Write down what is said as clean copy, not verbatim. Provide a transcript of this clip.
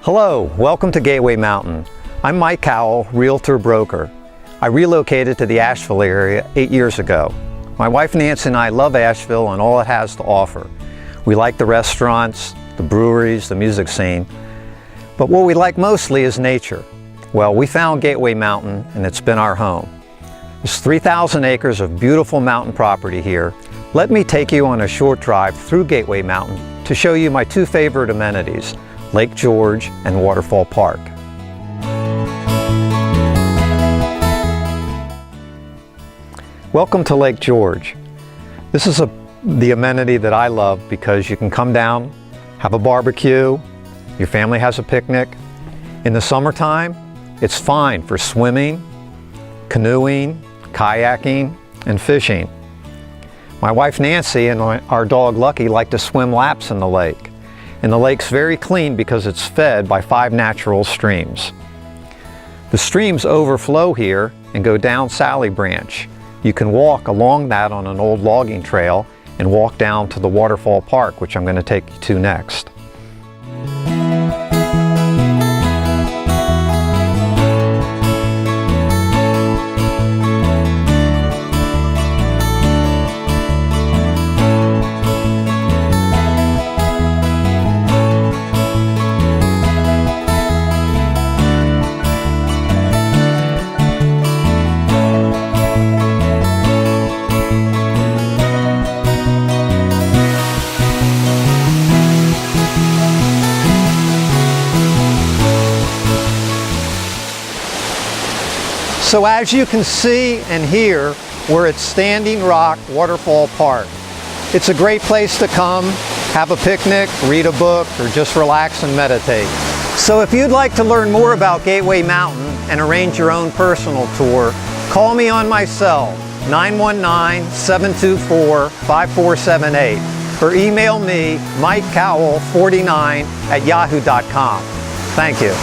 Hello, welcome to Gateway Mountain. I'm Mike Cowal, Realtor broker. I relocated to the Asheville area 8 years ago. My wife Nancy and I love Asheville and all it has to offer. We like the restaurants, the breweries, the music scene. But what we like mostly is nature. Well, we found Gateway Mountain and it's been our home. There's 3,000 acres of beautiful mountain property here. Let me take you on a short drive through Gateway Mountain to show you my two favorite amenities, Lake George and Waterfall Park. Welcome to Lake George. This is the amenity that I love because you can come down, have a barbecue, your family has a picnic. In the summertime, it's fine for swimming, canoeing, kayaking, and fishing. My wife Nancy and our dog Lucky like to swim laps in the lake. And the lake's very clean because it's fed by 5 natural streams. The streams overflow here and go down Sally Branch. You can walk along that on an old logging trail and walk down to the Waterfall Park, which I'm going to take you to next. So as you can see and hear, we're at Standing Rock Waterfall Park. It's a great place to come, have a picnic, read a book, or just relax and meditate. So if you'd like to learn more about Gateway Mountain and arrange your own personal tour, call me on my cell, 919-724-5478, or email me, mikecowal49@yahoo.com. Thank you.